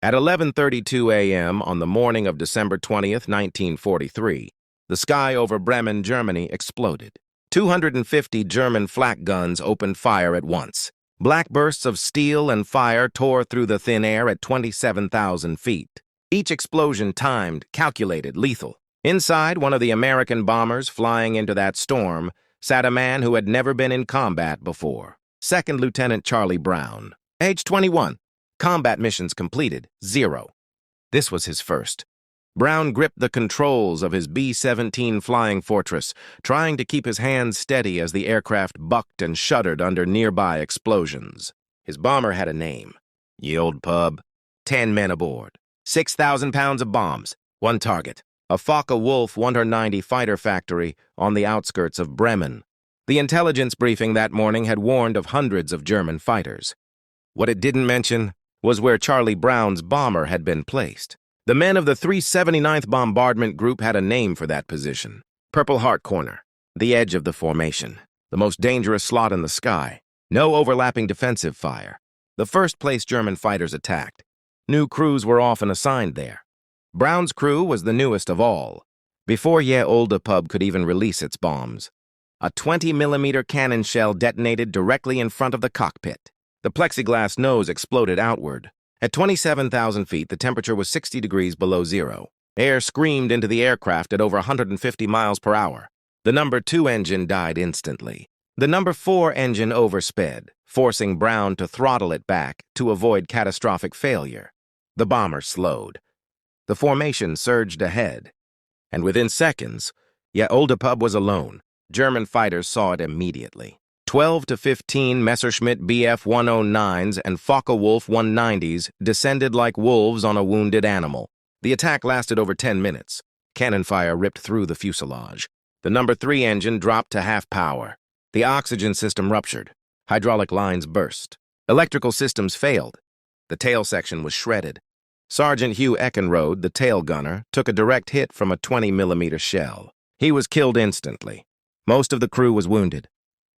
At 11:32 a.m. on the morning of December 20th, 1943, the sky over Bremen, Germany exploded. 250 German flak guns opened fire at once. Black bursts of steel and fire tore through the thin air at 27,000 feet. Each explosion timed, calculated, lethal. Inside one of the American bombers flying into that storm sat a man who had never been in combat before. Second Lieutenant Charlie Brown, age 21. Combat missions completed, 0. This was his first. Brown gripped the controls of his B-17 Flying Fortress, trying to keep his hands steady as the aircraft bucked and shuddered under nearby explosions. His bomber had a name. Ye Old Pub. 10 men aboard. 6,000 pounds of bombs. One target. A Focke-Wulf 190 fighter factory on the outskirts of Bremen. The intelligence briefing that morning had warned of hundreds of German fighters. What it didn't mention was where Charlie Brown's bomber had been placed. The men of the 379th Bombardment Group had a name for that position. Purple Heart Corner, the edge of the formation, the most dangerous slot in the sky. No overlapping defensive fire. The first place German fighters attacked. New crews were often assigned there. Brown's crew was the newest of all, before Ye Olde Pub could even release its bombs. A 20mm cannon shell detonated directly in front of the cockpit. The plexiglass nose exploded outward. At 27,000 feet, the temperature was 60 degrees below zero. Air screamed into the aircraft at over 150 miles per hour. The number 2 engine died instantly. The number 4 engine oversped, forcing Brown to throttle it back to avoid catastrophic failure. The bomber slowed. The formation surged ahead. And within seconds, Ye Olde Pub was alone. German fighters saw it immediately. 12 to 15 Messerschmitt Bf 109s and Focke-Wulf 190s descended like wolves on a wounded animal. The attack lasted over 10 minutes. Cannon fire ripped through the fuselage. The number 3 engine dropped to half power. The oxygen system ruptured. Hydraulic lines burst. Electrical systems failed. The tail section was shredded. Sergeant Hugh Eckenrode, the tail gunner, took a direct hit from a 20mm shell. He was killed instantly. Most of the crew was wounded.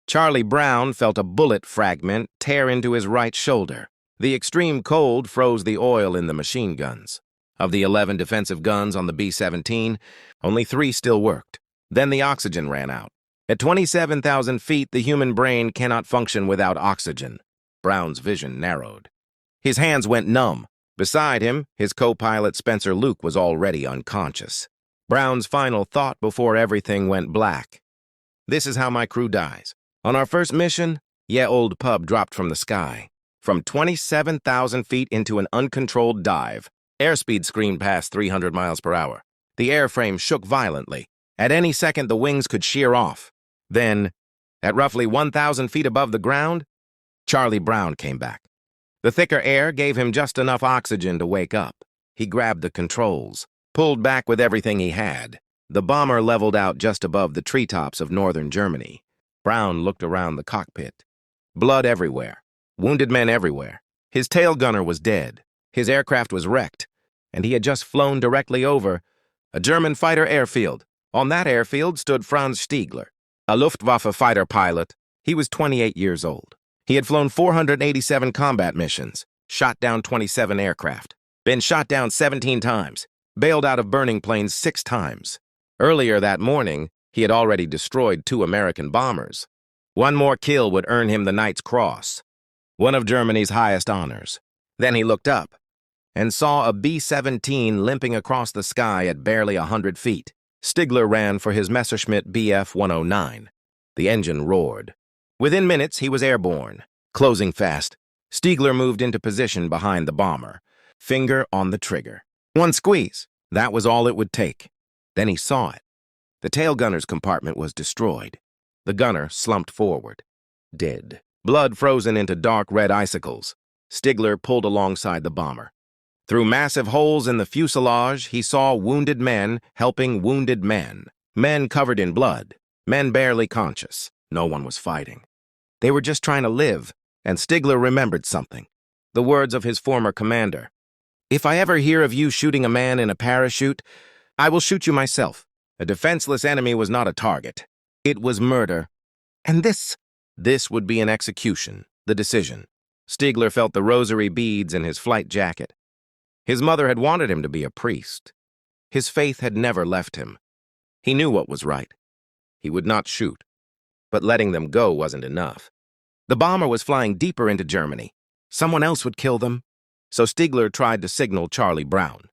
Charlie Brown felt a bullet fragment tear into his right shoulder. The extreme cold froze the oil in the machine guns. Of the 11 defensive guns on the B-17, only 3 still worked. Then the oxygen ran out. At 27,000 feet, the human brain cannot function without oxygen. Brown's vision narrowed. His hands went numb. Beside him, his co-pilot Spencer Luke was already unconscious. Brown's final thought before everything went black. This is how my crew dies. On our first mission, Ye Olde Pub dropped from the sky. From 27,000 feet into an uncontrolled dive. Airspeed screamed past 300 miles per hour. The airframe shook violently. At any second, the wings could shear off. Then, at roughly 1,000 feet above the ground, Charlie Brown came back. The thicker air gave him just enough oxygen to wake up. He grabbed the controls, pulled back with everything he had. The bomber leveled out just above the treetops of northern Germany. Brown looked around the cockpit. Blood everywhere. Wounded men everywhere. His tail gunner was dead. His aircraft was wrecked. And he had just flown directly over a German fighter airfield. On that airfield stood Franz Stigler, a Luftwaffe fighter pilot. He was 28 years old. He had flown 487 combat missions, shot down 27 aircraft, been shot down 17 times, bailed out of burning planes 6 times. Earlier that morning, he had already destroyed 2 American bombers. One more kill would earn him the Knight's Cross, one of Germany's highest honors. Then he looked up and saw a B-17 limping across the sky at barely 100 feet. Stigler ran for his Messerschmitt Bf 109. The engine roared. Within minutes, he was airborne. Closing fast, Stigler moved into position behind the bomber, finger on the trigger. One squeeze. That was all it would take. Then he saw it. The tail gunner's compartment was destroyed. The gunner slumped forward, dead. Blood frozen into dark red icicles. Stigler pulled alongside the bomber. Through massive holes in the fuselage, he saw wounded men helping wounded men. Men covered in blood. Men barely conscious. No one was fighting. They were just trying to live, and Stigler remembered something. The words of his former commander. "If I ever hear of you shooting a man in a parachute, I will shoot you myself." A defenseless enemy was not a target. It was murder. And this would be an execution, the decision. Stigler felt the rosary beads in his flight jacket. His mother had wanted him to be a priest. His faith had never left him. He knew what was right. He would not shoot. But letting them go wasn't enough. The bomber was flying deeper into Germany. Someone else would kill them. So Stigler tried to signal Charlie Brown.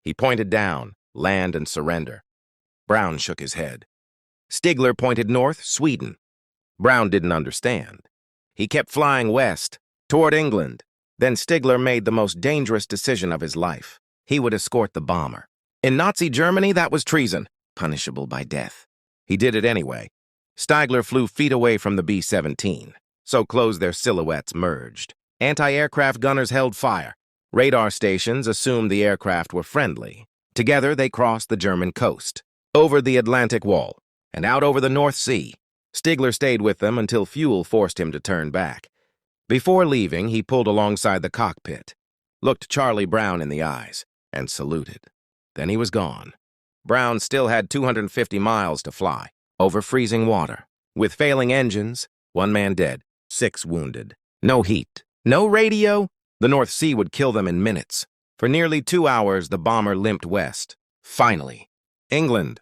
He pointed down, land and surrender. Brown shook his head. Stigler pointed north, Sweden. Brown didn't understand. He kept flying west, toward England. Then Stigler made the most dangerous decision of his life. He would escort the bomber. In Nazi Germany, that was treason, punishable by death. He did it anyway. Stigler flew feet away from the B-17. So close their silhouettes merged. Anti-aircraft gunners held fire. Radar stations assumed the aircraft were friendly. Together, they crossed the German coast, over the Atlantic Wall, and out over the North Sea. Stigler stayed with them until fuel forced him to turn back. Before leaving, he pulled alongside the cockpit, looked Charlie Brown in the eyes, and saluted. Then he was gone. Brown still had 250 miles to fly, over freezing water. With failing engines, 1 man dead, 6 wounded. No heat, no radio. The North Sea would kill them in minutes. For nearly 2 hours, the bomber limped west. Finally, England.